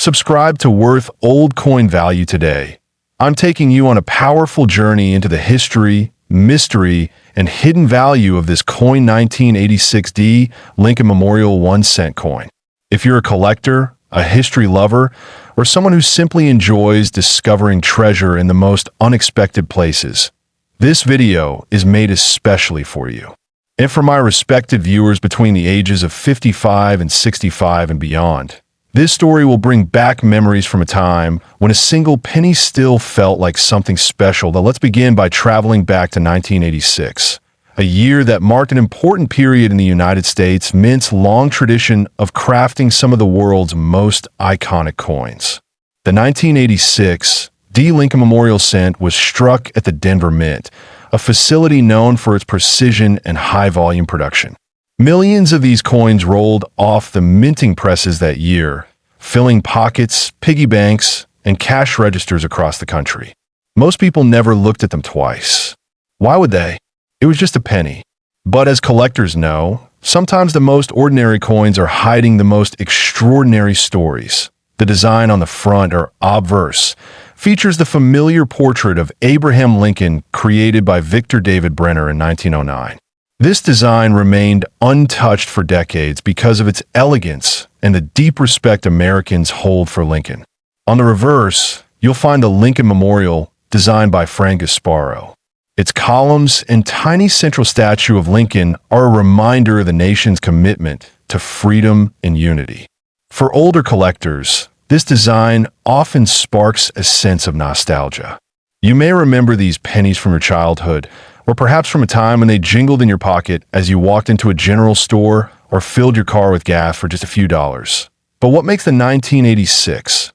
Subscribe to Worth Old Coin Value today. I'm taking you on a powerful journey into the history, mystery, and hidden value of this coin 1986D Lincoln Memorial 1-cent coin. If you're a collector, a history lover, or someone who simply enjoys discovering treasure in the most unexpected places, this video is made especially for you. And for my respected viewers between the ages of 55 and 65 and beyond, this story will bring back memories from a time when a single penny still felt like something special. Now let's begin by traveling back to 1986, a year that marked an important period in the United States Mint's long tradition of crafting some of the world's most iconic coins. The 1986 D. Lincoln Memorial Cent was struck at the Denver Mint, a facility known for its precision and high-volume production. Millions of these coins rolled off the minting presses that year, filling pockets, piggy banks, and cash registers across the country. Most people never looked at them twice. Why would they? It was just a penny. But as collectors know, sometimes the most ordinary coins are hiding the most extraordinary stories. The design on the front, or obverse, features the familiar portrait of Abraham Lincoln created by Victor David Brenner in 1909. This design remained untouched for decades because of its elegance and the deep respect Americans hold for Lincoln. On the reverse, you'll find the Lincoln Memorial, designed by Frank Gasparo. Its columns and tiny central statue of Lincoln are a reminder of the nation's commitment to freedom and unity. For older collectors, this design often sparks a sense of nostalgia. You may remember these pennies from your childhood, or perhaps from a time when they jingled in your pocket as you walked into a general store or filled your car with gas for just a few dollars. But what makes the 1986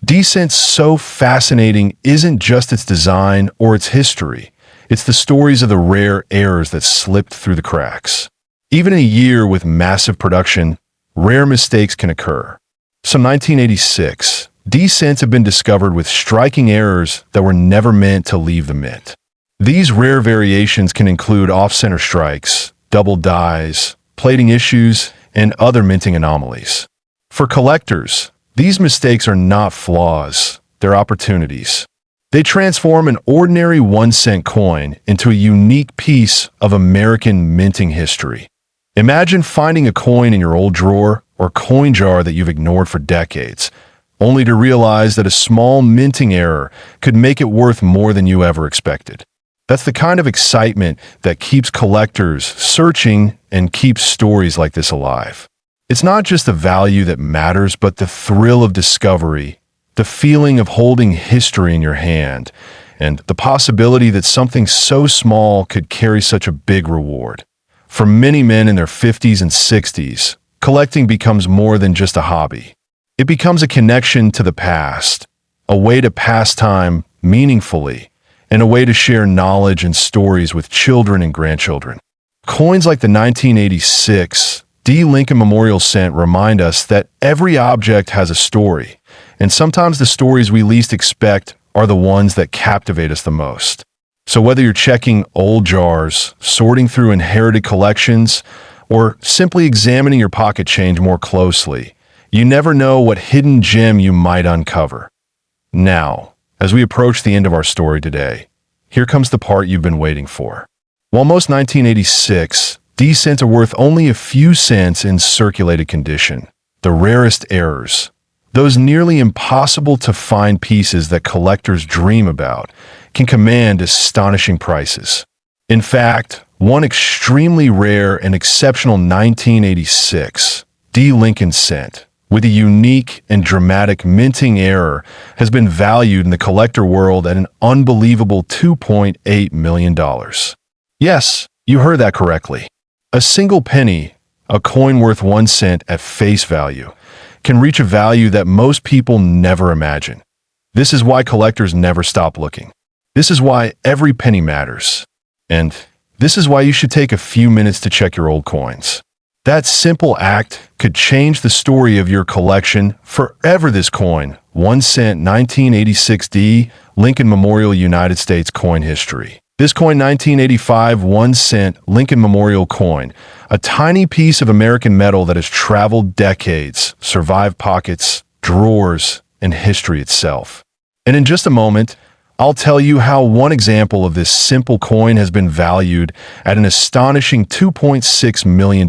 D-cent so fascinating isn't just its design or its history. It's the stories of the rare errors that slipped through the cracks. Even in a year with massive production, rare mistakes can occur. Some 1986 D-cents have been discovered with striking errors that were never meant to leave the mint. These rare variations can include off-center strikes, double dies, plating issues, and other minting anomalies. For collectors, these mistakes are not flaws, they're opportunities. They transform an ordinary 1-cent coin into a unique piece of American minting history. Imagine finding a coin in your old drawer or coin jar that you've ignored for decades, only to realize that a small minting error could make it worth more than you ever expected. That's the kind of excitement that keeps collectors searching and keeps stories like this alive. It's not just the value that matters, but the thrill of discovery, the feeling of holding history in your hand, and the possibility that something so small could carry such a big reward. For many men in their 50s and 60s, collecting becomes more than just a hobby. It becomes a connection to the past, a way to pass time meaningfully, and a way to share knowledge and stories with children and grandchildren. Coins like the 1986 D. Lincoln Memorial Cent remind us that every object has a story, and sometimes the stories we least expect are the ones that captivate us the most. So whether you're checking old jars, sorting through inherited collections, or simply examining your pocket change more closely, you never know what hidden gem you might uncover. Now, as we approach the end of our story today, here comes the part you've been waiting for. While most 1986 D-cents are worth only a few cents in circulated condition, the rarest errors, those nearly impossible to find pieces that collectors dream about, can command astonishing prices. In fact, one extremely rare and exceptional 1986 D. Lincoln Cent, with a unique and dramatic minting error, has been valued in the collector world at an unbelievable $2.8 million. Yes, you heard that correctly. A single penny, a coin worth 1 cent at face value, can reach a value that most people never imagine. This is why collectors never stop looking. This is why every penny matters. And this is why you should take a few minutes to check your old coins. That simple act could change the story of your collection forever. This coin, 1 cent 1986D Lincoln Memorial United States coin history. This coin, 1985 1 cent Lincoln Memorial coin, a tiny piece of American metal that has traveled decades, survived pockets, drawers, and history itself. And in just a moment, I'll tell you how one example of this simple coin has been valued at an astonishing $2.6 million.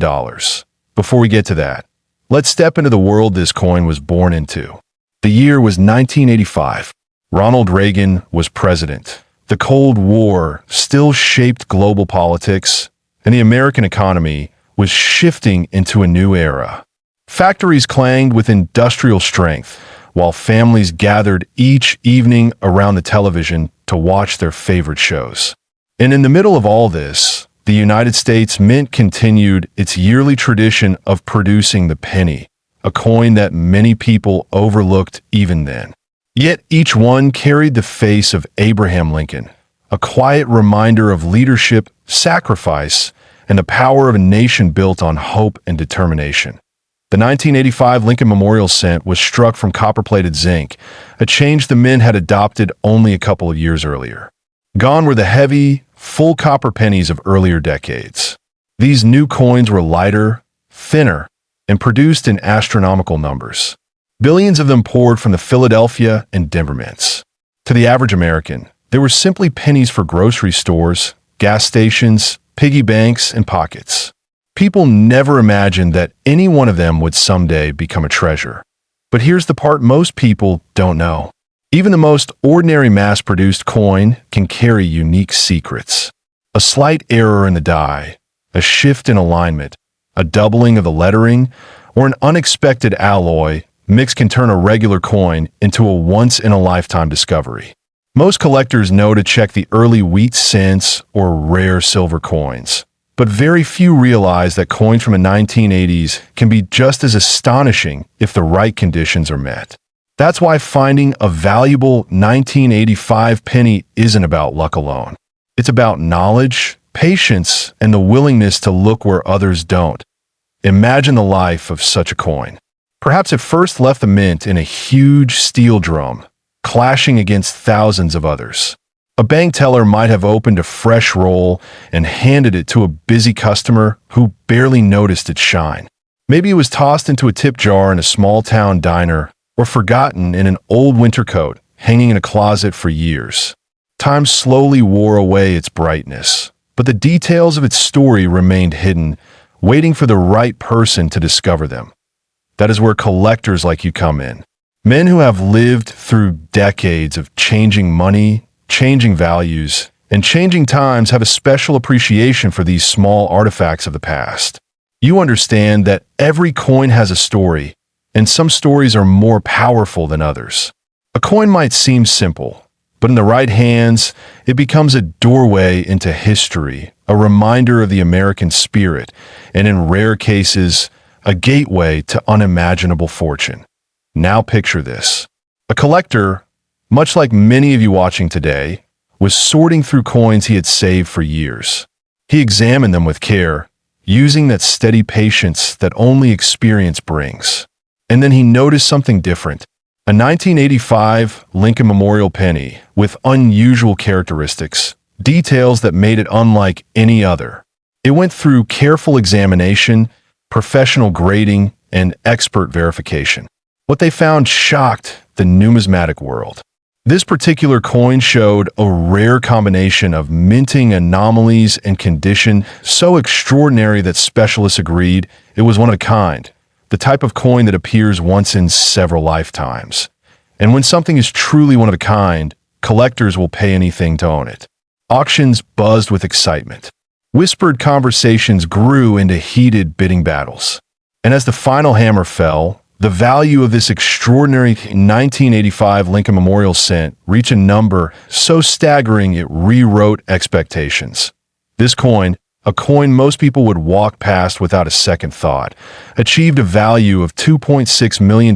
Before we get to that, let's step into the world this coin was born into. The year was 1985. Ronald Reagan was president. The Cold War still shaped global politics, and the American economy was shifting into a new era. Factories clanged with industrial strength, while families gathered each evening around the television to watch their favorite shows. And in the middle of all this, the United States Mint continued its yearly tradition of producing the penny, a coin that many people overlooked even then. Yet each one carried the face of Abraham Lincoln, a quiet reminder of leadership, sacrifice, and the power of a nation built on hope and determination. The 1985 Lincoln Memorial Cent was struck from copper-plated zinc, a change the Mint had adopted only a couple of years earlier. Gone were the heavy, full copper pennies of earlier decades. These new coins were lighter, thinner, and produced in astronomical numbers. Billions of them poured from the Philadelphia and Denver mints. To the average American, they were simply pennies for grocery stores, gas stations, piggy banks, and pockets. People never imagined that any one of them would someday become a treasure. But here's the part most people don't know. Even the most ordinary mass-produced coin can carry unique secrets. A slight error in the die, a shift in alignment, a doubling of the lettering, or an unexpected alloy mix can turn a regular coin into a once-in-a-lifetime discovery. Most collectors know to check the early wheat cents or rare silver coins. But very few realize that coins from the 1980s can be just as astonishing if the right conditions are met. That's why finding a valuable 1985 penny isn't about luck alone. It's about knowledge, patience, and the willingness to look where others don't. Imagine the life of such a coin. Perhaps it first left the mint in a huge steel drum, clashing against thousands of others. A bank teller might have opened a fresh roll and handed it to a busy customer who barely noticed its shine. Maybe it was tossed into a tip jar in a small-town diner or forgotten in an old winter coat hanging in a closet for years. Time slowly wore away its brightness, but the details of its story remained hidden, waiting for the right person to discover them. That is where collectors like you come in. Men who have lived through decades of changing money, changing values, and changing times have a special appreciation for these small artifacts of the past. You understand that every coin has a story, and some stories are more powerful than others. A coin might seem simple, but in the right hands, it becomes a doorway into history, a reminder of the American spirit, and in rare cases, a gateway to unimaginable fortune. Now picture this. A collector, much like many of you watching today, was sorting through coins he had saved for years. He examined them with care, using that steady patience that only experience brings. And then he noticed something different. A 1985 Lincoln Memorial penny with unusual characteristics, details that made it unlike any other. It went through careful examination, professional grading, and expert verification. What they found shocked the numismatic world. This particular coin showed a rare combination of minting anomalies and condition so extraordinary that specialists agreed it was one of a kind, the type of coin that appears once in several lifetimes. And when something is truly one of a kind, collectors will pay anything to own it. Auctions buzzed with excitement. Whispered conversations grew into heated bidding battles. And as the final hammer fell, the value of this extraordinary 1985 Lincoln Memorial Cent reached a number so staggering it rewrote expectations. This coin, a coin most people would walk past without a second thought, achieved a value of $2.6 million,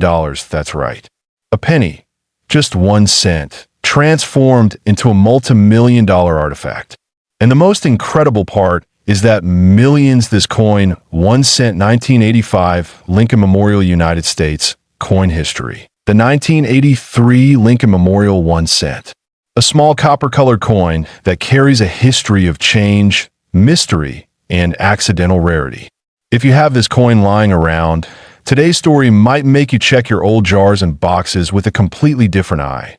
that's right. A penny, just 1 cent, transformed into a multi-million-dollar artifact. And the most incredible part is that millions this coin, 1 cent 1985 Lincoln Memorial United States coin history. The 1983 Lincoln Memorial 1 cent. A small copper-colored coin that carries a history of change, mystery, and accidental rarity. If you have this coin lying around, today's story might make you check your old jars and boxes with a completely different eye.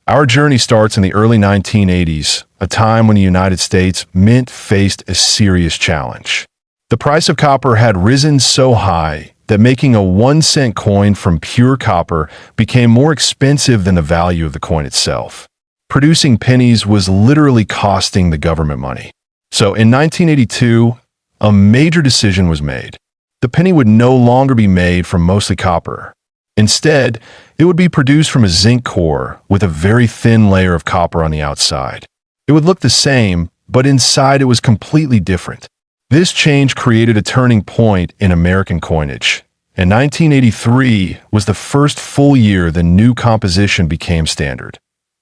Our journey starts in the early 1980s, a time when the United States mint faced a serious challenge. The price of copper had risen so high that making a 1-cent coin from pure copper became more expensive than the value of the coin itself. Producing pennies was literally costing the government money. So in 1982, a major decision was made. The penny would no longer be made from mostly copper. Instead, it would be produced from a zinc core with a very thin layer of copper on the outside. It would look the same, but inside it was completely different. This change created a turning point in American coinage, and 1983 was the first full year the new composition became standard.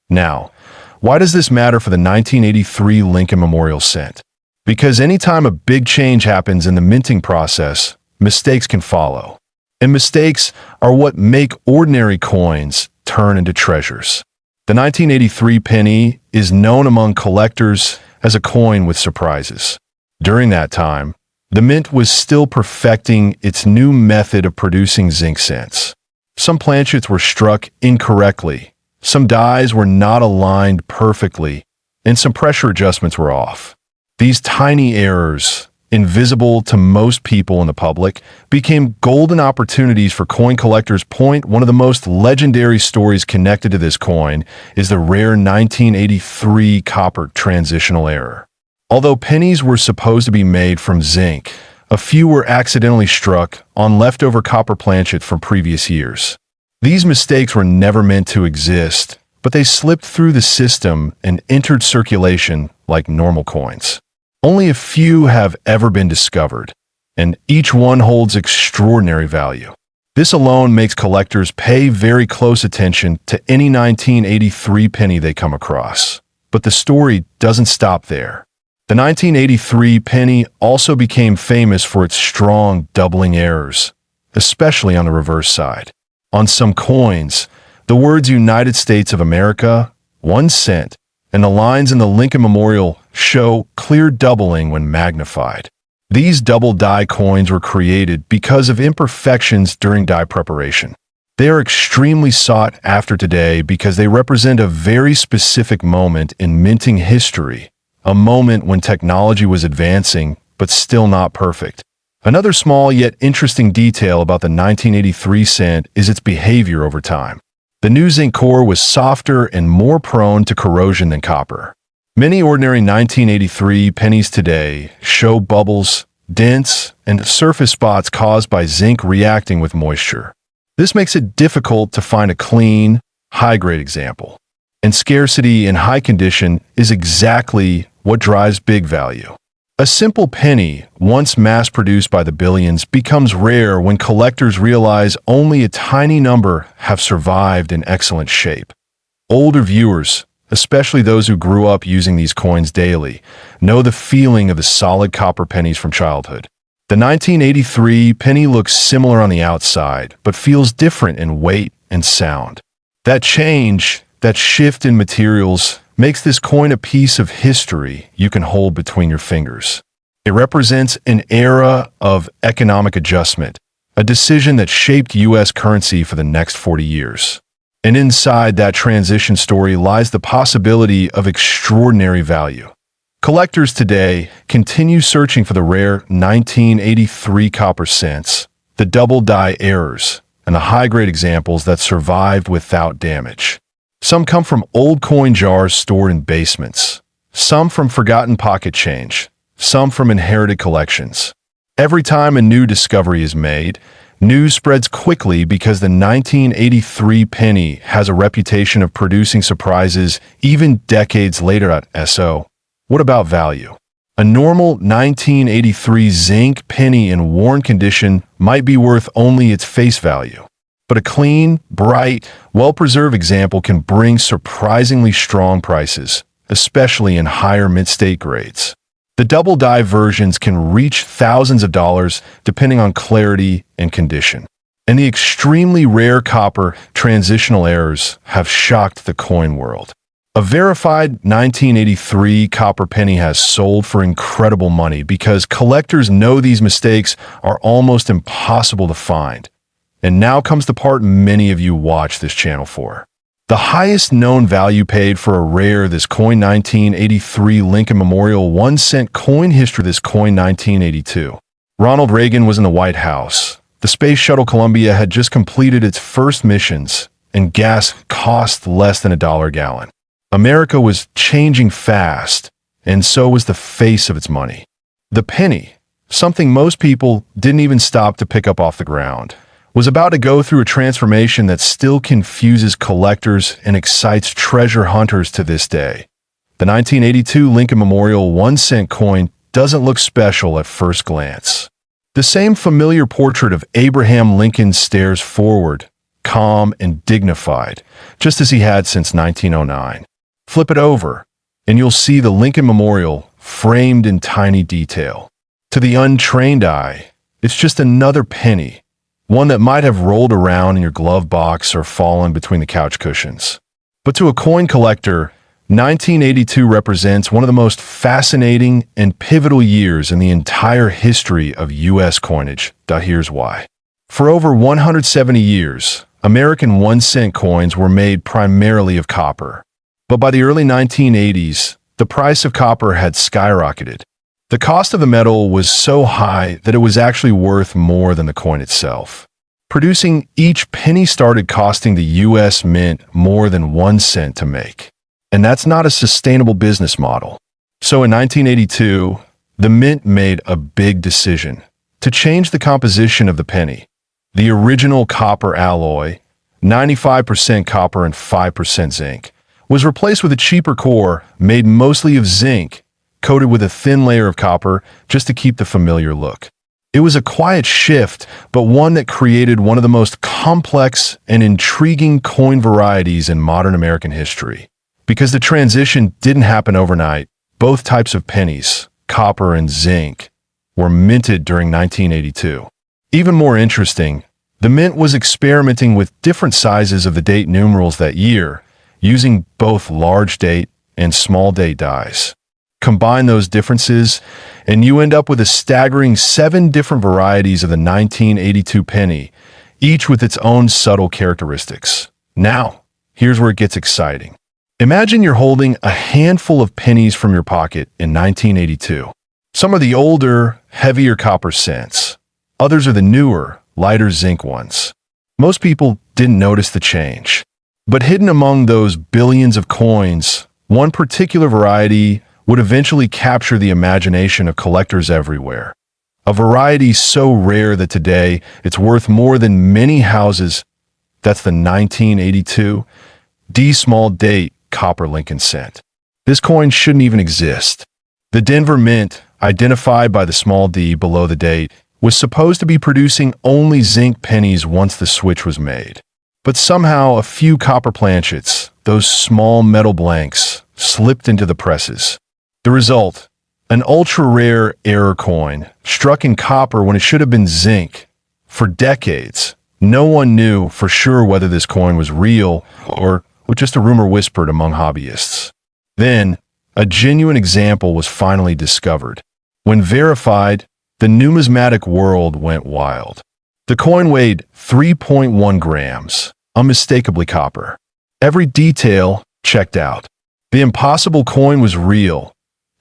Now, why does this matter for the 1983 Lincoln Memorial Cent? Because anytime a big change happens in the minting process, mistakes can follow. And mistakes are what make ordinary coins turn into treasures. The 1983 penny is known among collectors as a coin with surprises. During that time, the mint was still perfecting its new method of producing zinc cents. Some planchets were struck incorrectly, some dies were not aligned perfectly, and some pressure adjustments were off. These tiny errors, invisible to most people in the public, became golden opportunities for coin collectors. One of the most legendary stories connected to this coin is the rare 1983 copper transitional error. Although pennies were supposed to be made from zinc, a few were accidentally struck on leftover copper planchet from previous years. These mistakes were never meant to exist, but they slipped through the system and entered circulation like normal coins. Only a few have ever been discovered, and each one holds extraordinary value. This alone makes collectors pay very close attention to any 1983 penny they come across. But the story doesn't stop there. The 1983 penny also became famous for its strong doubling errors, especially on the reverse side. On some coins, the words United States of America, 1 cent, and the lines in the Lincoln Memorial show clear doubling when magnified. These double die coins were created because of imperfections during die preparation. They are extremely sought after today because they represent a very specific moment in minting history, a moment when technology was advancing but still not perfect. Another small yet interesting detail about the 1983 cent is its behavior over time. The new zinc core was softer and more prone to corrosion than copper. Many ordinary 1983 pennies today show bubbles, dents, and surface spots caused by zinc reacting with moisture. This makes it difficult to find a clean, high-grade example. And scarcity in high condition is exactly what drives big value. A simple penny, once mass-produced by the billions, becomes rare when collectors realize only a tiny number have survived in excellent shape. Older viewers, especially those who grew up using these coins daily, know the feeling of the solid copper pennies from childhood. The 1983 penny looks similar on the outside, but feels different in weight and sound. That change, that shift in materials, makes this coin a piece of history you can hold between your fingers. It represents an era of economic adjustment, a decision that shaped U.S. currency for the next 40 years. And inside that transition story lies the possibility of extraordinary value. Collectors today continue searching for the rare 1983 copper cents, the double die errors, and the high-grade examples that survived without damage. Some come from old coin jars stored in basements, some from forgotten pocket change, some from inherited collections. Every time a new discovery is made, news spreads quickly because the 1983 penny has a reputation of producing surprises even decades later. So, what about value? A normal 1983 zinc penny in worn condition might be worth only its face value. But a clean, bright, well-preserved example can bring surprisingly strong prices, especially in higher mint-state grades. The double die versions can reach thousands of dollars depending on clarity and condition. And the extremely rare copper transitional errors have shocked the coin world. A verified 1983 copper penny has sold for incredible money because collectors know these mistakes are almost impossible to find. And now comes the part many of you watch this channel for. The highest known value paid for a rare this coin 1983 Lincoln Memorial 1 cent coin history this coin 1982. Ronald Reagan was in the White House. The Space Shuttle Columbia had just completed its first missions, and gas cost less than $1 a gallon. America was changing fast, and so was the face of its money. The penny, something most people didn't even stop to pick up off the ground, was about to go through a transformation that still confuses collectors and excites treasure hunters to this day. The 1982 Lincoln Memorial 1 cent coin doesn't look special at first glance. The same familiar portrait of Abraham Lincoln stares forward, calm and dignified, just as he had since 1909. Flip it over, and you'll see the Lincoln Memorial framed in tiny detail. To the untrained eye, it's just another penny, one that might have rolled around in your glove box or fallen between the couch cushions. But to a coin collector, 1982 represents one of the most fascinating and pivotal years in the entire history of U.S. coinage. Here's why. For over 170 years, American 1 cent coins were made primarily of copper. But by the early 1980s, the price of copper had skyrocketed. The cost of the metal was so high that it was actually worth more than the coin itself. Producing each penny started costing the U.S. Mint more than 1 cent to make. And that's not a sustainable business model. So in 1982, the Mint made a big decision to change the composition of the penny. The original copper alloy, 95% copper and 5% zinc, was replaced with a cheaper core made mostly of zinc, coated with a thin layer of copper just to keep the familiar look. It was a quiet shift, but one that created one of the most complex and intriguing coin varieties in modern American history. Because the transition didn't happen overnight, both types of pennies, copper and zinc, were minted during 1982. Even more interesting, the Mint was experimenting with different sizes of the date numerals that year, using both large date and small date dies. Combine those differences, and you end up with a staggering 7 different varieties of the 1982 penny, each with its own subtle characteristics. Now, here's where it gets exciting. Imagine you're holding a handful of pennies from your pocket in 1982. Some are the older, heavier copper cents. Others are the newer, lighter zinc ones. Most people didn't notice the change. But hidden among those billions of coins, one particular variety would eventually capture the imagination of collectors everywhere. A variety so rare that today it's worth more than many houses. That's the 1982 D small date copper Lincoln cent. This coin shouldn't even exist. The Denver Mint, identified by the small d below the date, was supposed to be producing only zinc pennies once the switch was made. But somehow a few copper planchets, those small metal blanks, slipped into the presses. The result, an ultra-rare error coin, struck in copper when it should have been zinc. For decades, no one knew for sure whether this coin was real or just a rumor whispered among hobbyists. Then, a genuine example was finally discovered. When verified, the numismatic world went wild. The coin weighed 3.1 grams, unmistakably copper. Every detail checked out. The impossible coin was real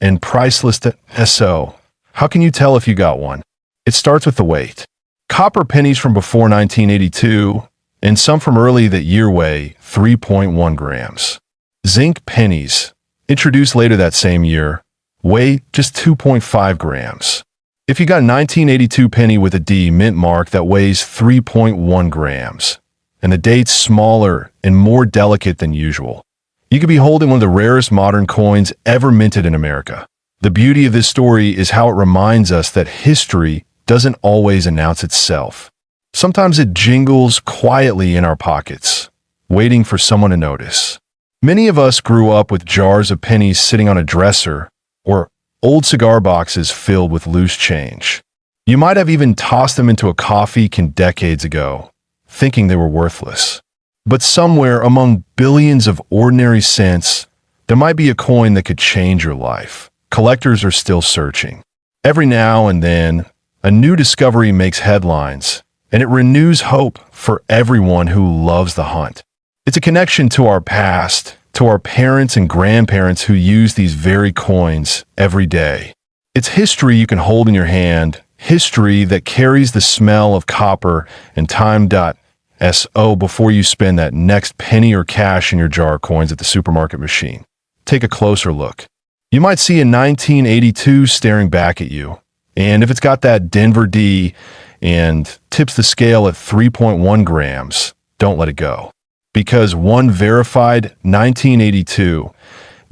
and priceless to SO. How can you tell if you got one? It starts with the weight. Copper pennies from before 1982 and some from early that year weigh 3.1 grams. Zinc pennies, introduced later that same year, weigh just 2.5 grams. If you got a 1982 penny with a D mint mark that weighs 3.1 grams, and the date's smaller and more delicate than usual, you could be holding one of the rarest modern coins ever minted in America. The beauty of this story is how it reminds us that history doesn't always announce itself. Sometimes it jingles quietly in our pockets, waiting for someone to notice. Many of us grew up with jars of pennies sitting on a dresser or old cigar boxes filled with loose change. You might have even tossed them into a coffee can decades ago, thinking they were worthless. But somewhere among billions of ordinary cents, there might be a coin that could change your life. Collectors are still searching. Every now and then, a new discovery makes headlines, and it renews hope for everyone who loves the hunt. It's a connection to our past, to our parents and grandparents who use these very coins every day. It's history you can hold in your hand, history that carries the smell of copper and time.so before you spend that next penny or cash in your jar of coins at the supermarket machine. Take a closer look. You might see a 1982 staring back at you, and if it's got that Denver D and tips the scale at 3.1 grams, don't let it go. Because one verified 1982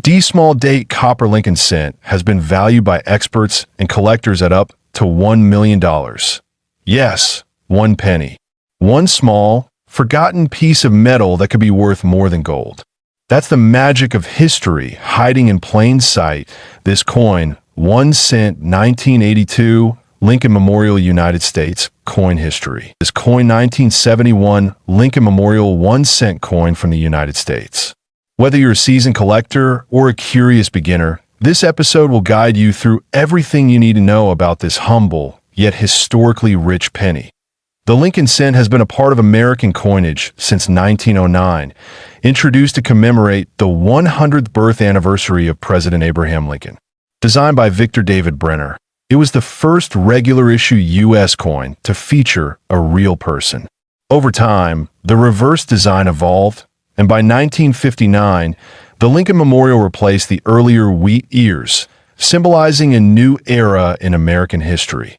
D small date copper Lincoln cent has been valued by experts and collectors at up to $1 million. Yes, one penny. One small, forgotten piece of metal that could be worth more than gold. That's the magic of history hiding in plain sight. This coin, 1 cent 1982 Lincoln Memorial United States coin history. This coin 1971 Lincoln Memorial 1 cent coin from the United States. Whether you're a seasoned collector or a curious beginner, this episode will guide you through everything you need to know about this humble yet historically rich penny. The Lincoln cent has been a part of American coinage since 1909, introduced to commemorate the 100th birth anniversary of President Abraham Lincoln. Designed by Victor David Brenner, it was the first regular-issue U.S. coin to feature a real person. Over time, the reverse design evolved, and by 1959, the Lincoln Memorial replaced the earlier wheat ears, symbolizing a new era in American history.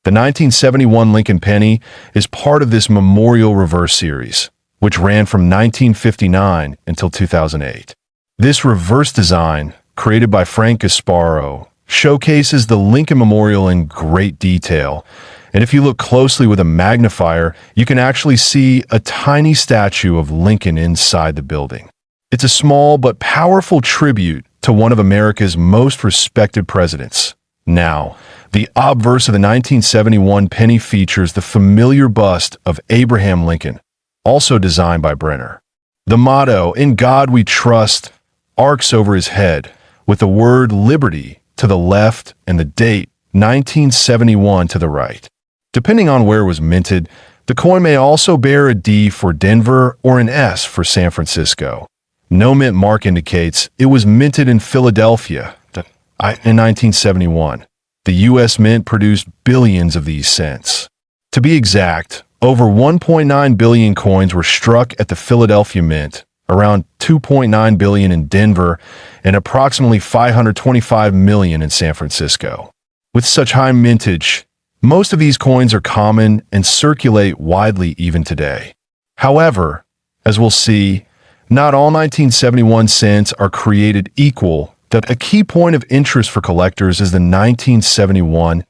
The 1971 Lincoln penny is part of this Memorial Reverse series, which ran from 1959 until 2008. This reverse design, created by Frank Gasparo, showcases the Lincoln Memorial in great detail, and if you look closely with a magnifier, you can actually see a tiny statue of Lincoln inside the building. It's a small but powerful tribute to one of America's most respected presidents. Now, the obverse of the 1971 penny features the familiar bust of Abraham Lincoln, also designed by Brenner. The motto, "In God We Trust," arcs over his head, with the word liberty to the left and the date 1971 to the right. Depending on where it was minted, the coin may also bear a D for Denver or an S for San Francisco. No mint mark indicates it was minted in Philadelphia in 1971. The U.S. Mint produced billions of these cents. To be exact, over 1.9 billion coins were struck at the Philadelphia Mint, around 2.9 billion in Denver, and approximately 525 million in San Francisco. With such high mintage, most of these coins are common and circulate widely even today. However, as we'll see, not all 1971 cents are created equal. A key point of interest for collectors is the 1971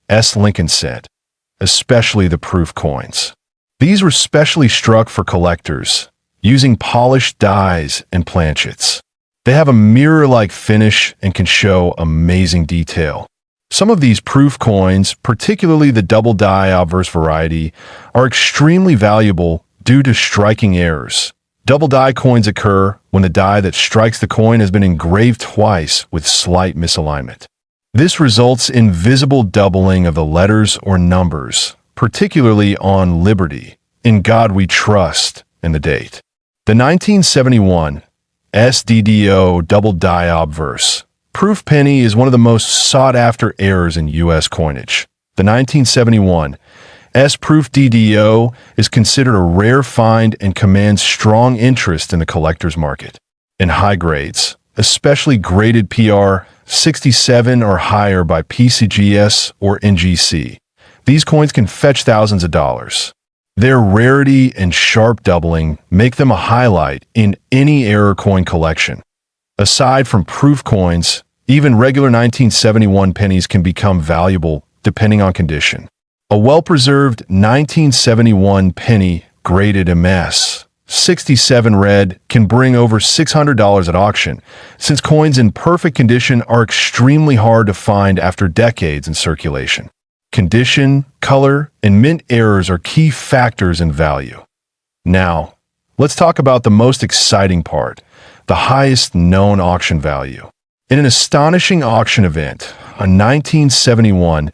S. Lincoln cent, especially the proof coins. These were specially struck for collectors, using polished dies and planchets. They have a mirror-like finish and can show amazing detail. Some of these proof coins, particularly the double die obverse variety, are extremely valuable due to striking errors. Double die coins occur when the die that strikes the coin has been engraved twice with slight misalignment. This results in visible doubling of the letters or numbers, particularly on Liberty, In God We Trust, and the date. The 1971 SDDO double die obverse proof penny is one of the most sought-after errors in U.S. coinage. The 1971 S-proof DDO is considered a rare find and commands strong interest in the collector's market. In high grades, especially graded PR 67 or higher by PCGS or NGC, these coins can fetch thousands of dollars. Their rarity and sharp doubling make them a highlight in any error coin collection. Aside from proof coins, even regular 1971 pennies can become valuable depending on condition. A well-preserved 1971 penny graded MS 67 red can bring over $600 at auction, since coins in perfect condition are extremely hard to find after decades in circulation. Condition, color, and mint errors are key factors in value. Now, let's talk about the most exciting part, the highest known auction value. In an astonishing auction event, a 1971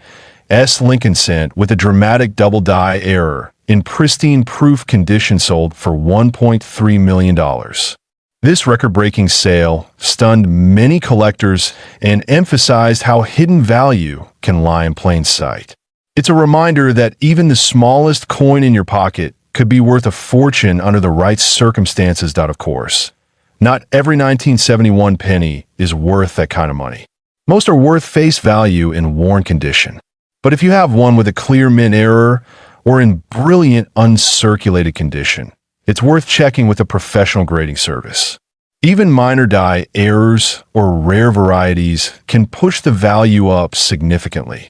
S Lincoln cent with a dramatic double die error in pristine proof condition sold for $1.3 million. This record-breaking sale stunned many collectors and emphasized how hidden value can lie in plain sight. It's a reminder that even the smallest coin in your pocket could be worth a fortune under the right circumstances. Of course, not every 1971 penny is worth that kind of money. Most are worth face value in worn condition. But if you have one with a clear mint error or in brilliant uncirculated condition, it's worth checking with a professional grading service. Even minor die errors or rare varieties can push the value up significantly.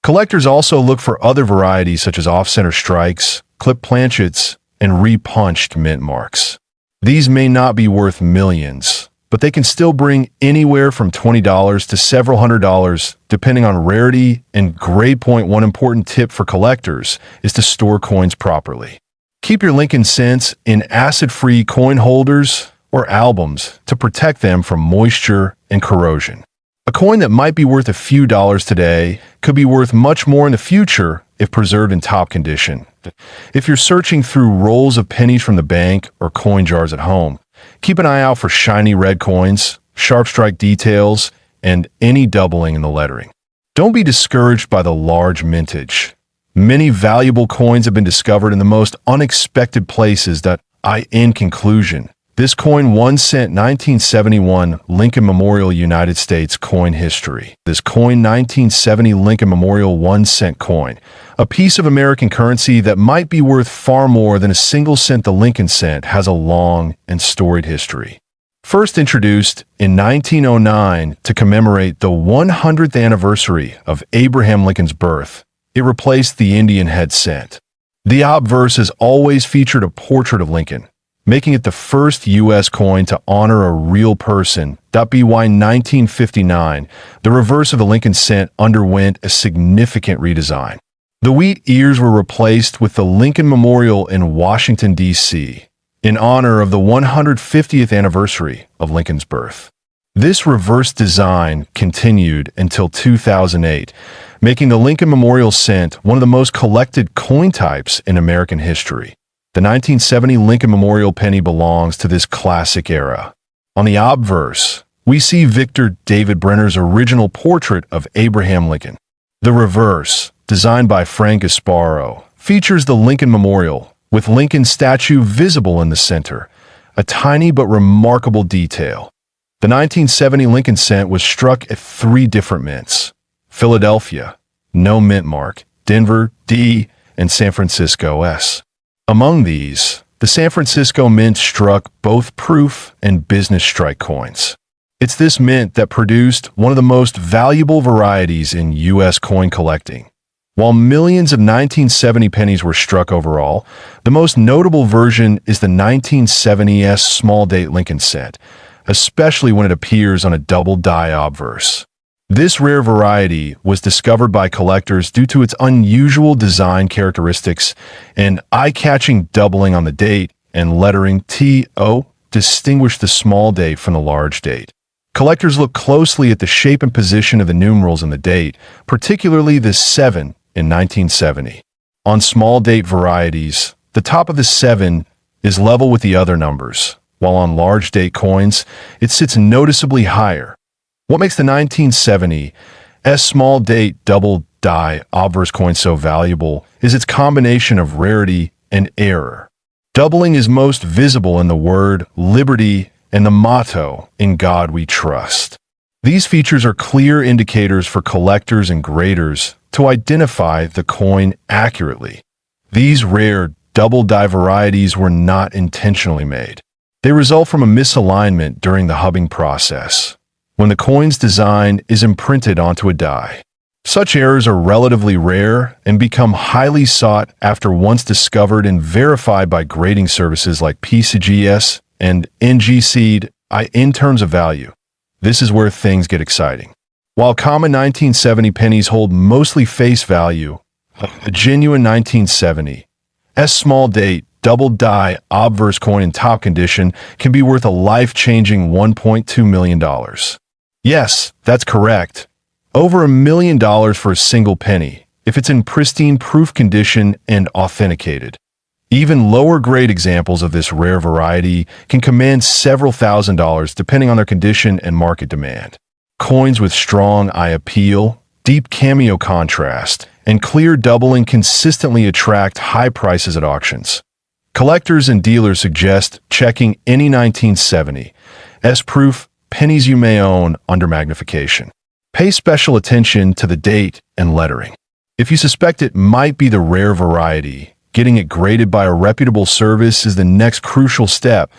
Collectors also look for other varieties such as off-center strikes, clip planchets, and repunched mint marks. These may not be worth millions, but they can still bring anywhere from $20 to several $100s, depending on rarity and grade point. One important tip for collectors is to store coins properly. Keep your Lincoln cents in acid-free coin holders or albums to protect them from moisture and corrosion. A coin that might be worth a few dollars today could be worth much more in the future if preserved in top condition. If you're searching through rolls of pennies from the bank or coin jars at home, keep an eye out for shiny red coins, sharp strike details, and any doubling in the lettering. Don't be discouraged by the large mintage. Many valuable coins have been discovered in the most unexpected places. In conclusion, this coin 1 cent 1971 Lincoln Memorial United States coin history. This coin 1970 Lincoln Memorial 1 cent coin, a piece of American currency that might be worth far more than a single cent. The Lincoln cent has a long and storied history. First introduced in 1909 to commemorate the 100th anniversary of Abraham Lincoln's birth, it replaced the Indian head cent. The obverse has always featured a portrait of Lincoln, making it the first U.S. coin to honor a real person. By 1959, the reverse of the Lincoln cent underwent a significant redesign. The wheat ears were replaced with the Lincoln Memorial in Washington, D.C., in honor of the 150th anniversary of Lincoln's birth. This reverse design continued until 2008, making the Lincoln Memorial cent one of the most collected coin types in American history. The 1970 Lincoln Memorial penny belongs to this classic era. On the obverse, we see Victor David Brenner's original portrait of Abraham Lincoln. The reverse, designed by Frank Gasparo, features the Lincoln Memorial, with Lincoln's statue visible in the center, a tiny but remarkable detail. The 1970 Lincoln cent was struck at 3 different mints: Philadelphia, no mint mark; Denver, D; and San Francisco, S. Among these, the San Francisco Mint struck both proof and business strike coins. It's this mint that produced one of the most valuable varieties in U.S. coin collecting. While millions of 1970 pennies were struck overall, the most notable version is the 1970s small date Lincoln cent, especially when it appears on a double die obverse. This rare variety was discovered by collectors due to its unusual design characteristics and eye-catching doubling on the date and lettering TO distinguish the small date from the large date. Collectors look closely at the shape and position of the numerals in the date, particularly the 7 in 1970. On small date varieties, the top of the 7 is level with the other numbers, while on large date coins, it sits noticeably higher. What makes the 1970 small date double die obverse coin so valuable is its combination of rarity and error. Doubling is most visible in the word liberty and the motto, "In God We Trust." These features are clear indicators for collectors and graders to identify the coin accurately. These rare double die varieties were not intentionally made. They result from a misalignment during the hubbing process, when the coin's design is imprinted onto a die. Such errors are relatively rare and become highly sought after once discovered and verified by grading services like PCGS and NGC. In terms of value, this is where things get exciting. While common 1970 pennies hold mostly face value, a genuine 1970 small date double die obverse coin in top condition can be worth a life-changing $1.2 million. Yes, that's correct. Over $1 million for a single penny, if it's in pristine proof condition and authenticated. Even lower-grade examples of this rare variety can command several $1,000s depending on their condition and market demand. Coins with strong eye appeal, deep cameo contrast, and clear doubling consistently attract high prices at auctions. Collectors and dealers suggest checking any 1970 S-proof pennies you may own under magnification. Pay special attention to the date and lettering. If you suspect it might be the rare variety, getting it graded by a reputable service is the next crucial step.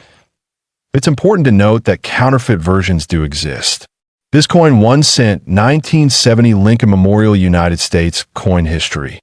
It's important to note that counterfeit versions do exist. This coin 1 cent 1970 Lincoln Memorial United States coin history.